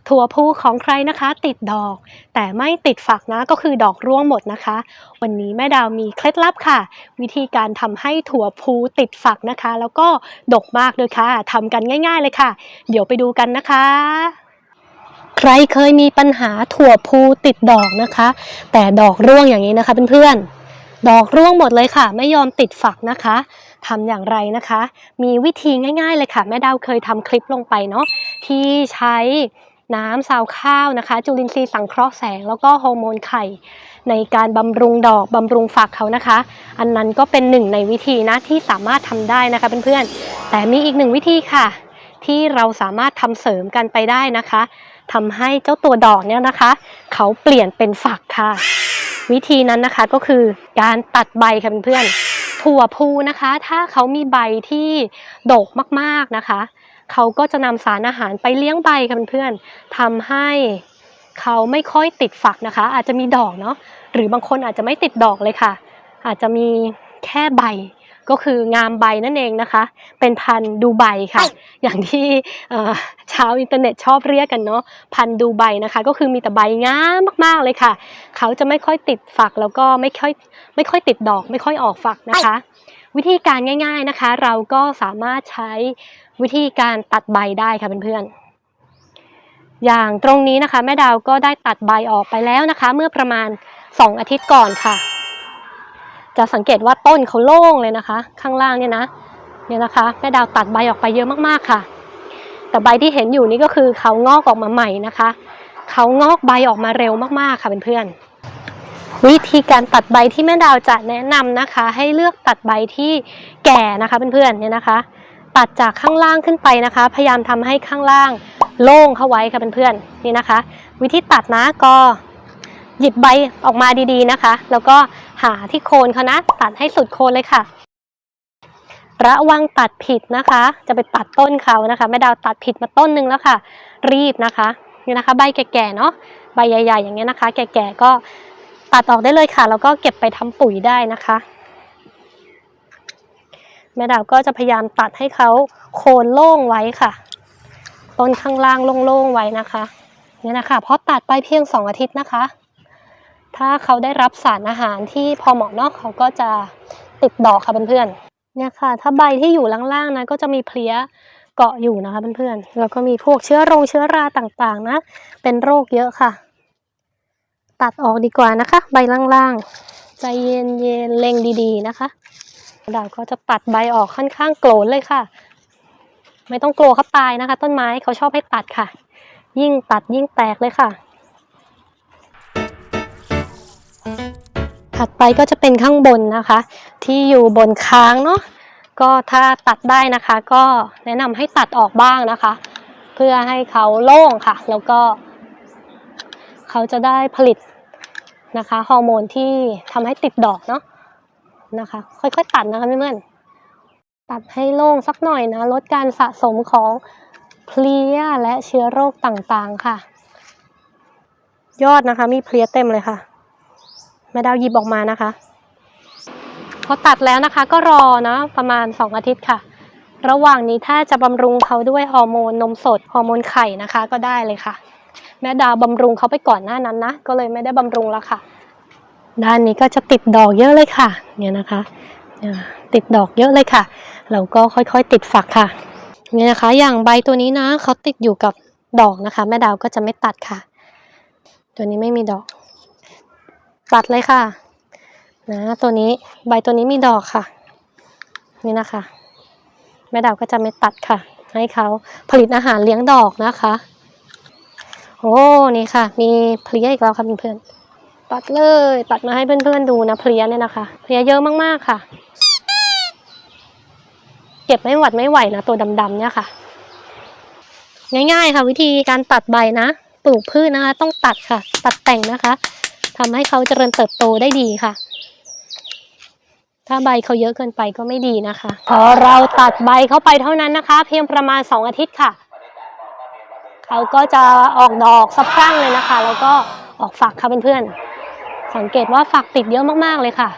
ถั่วพูของใครนะคะติดดอกแต่ไม่ติดฝักนะก็คือดอกร่วงหมดนะคะวันนี้แม่ดาวมีเคล็ดลับค่ะวิธีการทำให้ถั่วพูติดฝักนะคะแล้วก็ดกมากด้วยค่ะทำกันง่ายๆเลยค่ะเดี๋ยวไปดูกันนะคะใครเคยมีปัญหาถั่วพูติดดอกนะคะแต่ดอกร่วงอย่างนี้นะคะเพื่อนๆดอกร่วงหมดเลยค่ะไม่ยอมติดฝักนะคะทำอย่างไรนะคะมีวิธีง่ายๆเลยค่ะแม่ดาวเคยทำคลิปลงไปเนาะที่ใช้น้ำซาวข้าวนะคะจุลินทรีย์สังเคราะห์แสงแล้วก็ฮอร์โมนไข่ในการบำรุงดอกบำรุงฝักเขานะคะอันนั้นก็เป็นหนึ่งในวิธีนะที่สามารถทำได้นะคะเพื่อนๆแต่มีอีกหนึ่งวิธีค่ะที่เราสามารถทำเสริมกันไปได้นะคะทำให้เจ้าตัวดอกเนี่ยนะคะเขาเปลี่ยนเป็นฝักค่ะวิธีนั้นนะคะก็คือการตัดใบค่ะเพื่อนๆถั่วพูนะคะถ้าเขามีใบที่ดกมากๆนะคะเขาก็จะนำสารอาหารไปเลี้ยงใบค่ะเพื่อนๆทำให้เขาไม่ค่อยติดฝักนะคะอาจจะมีดอกเนาะหรือบางคนอาจจะไม่ติดดอกเลยค่ะอาจจะมีแค่ใบก็คืองามใบนั่นเองนะคะเป็นพันธุ์ดูไบค่ะอย่างที่ชาวอินเทอร์เน็ตชอบเรียกกันเนาะพันธุ์ดูไบนะคะก็คือมีแต่ใบงามมากๆเลยค่ะเขาจะไม่ค่อยติดฝักแล้วก็ไม่ค่อยติดดอกไม่ค่อยออกฝักนะคะวิธีการง่ายๆนะคะเราก็สามารถใช้วิธีการตัดใบได้ค่ะเพื่อนๆอย่างตรงนี้นะคะแม่ดาวก็ได้ตัดใบออกไปแล้วนะคะเมื่อประมาณ2 อาทิตย์ก่อนค่ะจะสังเกตว่าต้นเขาโล่งเลยนะคะข้างล่างเนี่ยนะคะแม่ดาวตัดใบออกไปเยอะมากๆค่ะแต่ใบที่เห็นอยู่นี่ก็คือเขางอกออกมาใหม่นะคะเขางอกใบออกมาเร็วมากๆค่ะเพื่อนๆวิธีการตัดใบที่แม่ดาวจะแนะนำนะคะให้เลือกตัดใบที่แก่นะคะเพื่อนๆเนี่ยนะคะตัดจากข้างล่างขึ้นไปนะคะพยายามทำให้ข้างล่างโล่งเข้าไว้ค่ะเพื่อนๆนี่นะคะวิธีตัดนะก็หยิบใบออกมาดีๆนะคะแล้วก็หาที่โคนเขานะตัดให้สุดโคนเลยค่ะระวังตัดผิดนะคะจะไปตัดต้นเขานะคะแม่ดาวตัดผิดมาต้นนึงแล้วค่ะรีบนะคะนี่นะคะใบแก่ๆเนาะใบใหญ่ๆอย่างเงี้ยนะคะแก่ๆก็ตัดออกได้เลยค่ะแล้วก็เก็บไปทำปุ๋ยได้นะคะแม่ดาวก็จะพยายามตัดให้เขาโคนโล่งไว้ค่ะต้นข้างล่างโล่งๆไว้นะคะนี่นะคะเพราะตัดไปเพียง2 อาทิตย์นะคะถ้าเขาได้รับสารอาหารที่พอเหมาะเนาะเขาก็จะติดดอกค่ะเพื่อนๆเนี่ยค่ะถ้าใบที่อยู่ล่างๆนะก็จะมีเพลี้ยเกาะอยู่นะคะเพื่อนๆแล้วก็มีพวกเชื้อราต่างๆนะเป็นโรคเยอะค่ะตัดออกดีกว่านะคะใบล่างๆใจเย็นๆเล็งดีๆนะคะดาวก็จะตัดใบออกค่อนข้างโกรนเลยค่ะไม่ต้องกลัวเขาตายนะคะต้นไม้เขาชอบให้ตัดค่ะยิ่งตัดยิ่งแตกเลยค่ะถัดไปก็จะเป็นข้างบนนะคะที่อยู่บนค้างเนาะก็ถ้าตัดได้นะคะก็แนะนำให้ตัดออกบ้างนะคะเพื่อให้เขาโล่งค่ะแล้วก็เขาจะได้ผลิตนะคะฮอร์โมนที่ทำให้ติดดอกเนาะนะคะค่อยๆตัดนะคะเพื่อนๆตัดให้โล่งสักหน่อยนะลดการสะสมของเพลี้ยและเชื้อโรคต่างๆค่ะยอดนะคะมีเพลี้ยเต็มเลยค่ะแม่ดาวหยิบออกมานะคะพอตัดแล้วนะคะก็รอนะประมาณ2 อาทิตย์ค่ะระหว่างนี้ถ้าจะบำรุงเขาด้วยฮอร์โมนนมสดฮอร์โมนไข่นะคะก็ได้เลยค่ะแม่ดาวบำรุงเขาไปก่อนหน้านั้นนะก็เลยไม่ได้บำรุงแล้วค่ะด้านนี้ก็จะติดดอกเยอะเลยค่ะเนี่ยนะคะติดดอกเยอะเลยค่ะแล้วก็ค่อยๆติดฝักค่ะเนี่ยนะคะอย่างใบตัวนี้นะเขาติดอยู่กับดอกนะคะแม่ดาวก็จะไม่ตัดค่ะตัวนี้ไม่มีดอกตัดเลยค่ะนะตัวนี้ใบตัวนี้มีดอกค่ะนี่นะคะแม่ดาวก็จะไม่ตัดค่ะให้เขาผลิตอาหารเลี้ยงดอกนะคะโอ้นี่ค่ะมีเพลี้ยอีกแล้วค่ะเพื่อนๆตัดเลยตัดมาให้เพื่อนๆดูนะเพลี้ยเนี่ยนะคะเพลี้ยเยอะมากๆค่ะเก็บไม่หวัดไม่ไหวนะตัวดำๆเนี่ยค่ะง่ายๆค่ะวิธีการตัดใบนะปลูกพืชนะคะต้องตัดค่ะตัดแต่งนะคะทำให้เขาเจริญเติบโตได้ดีค่ะถ้าใบเขาเยอะเกินไปก็ไม่ดีนะคะพอเราตัดใบเข้าไปเท่านั้นนะคะเพียงประมาณ2 อาทิตย์ค่ะเขาก็จะออกดอกสะพรั่งเลยนะคะแล้วก็ออกฝักค่ะเพื่อนๆสังเกตว่าฝักติดเยอะมากๆเลยค่ะ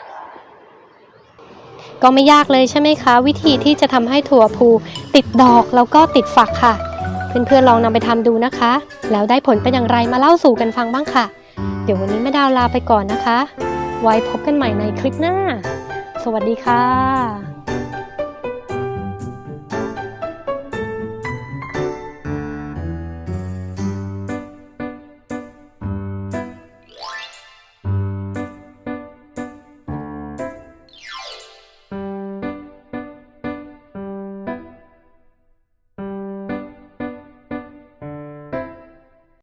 ก็ไม่ยากเลยใช่ไหมคะวิธีที่จะทำให้ถั่วพูติดดอกแล้วก็ติดฝักค่ะ เพื่อนๆลองนำไปทำดูนะคะ แล้วได้ผลเป็นอย่างไรมาเล่าสู่กันฟังบ้างค่ะ เดี๋ยววันนี้แม่ดาวลาไปก่อนนะคะ ไว้พบกันใหม่ในคลิปหน้า สวัสดีค่ะ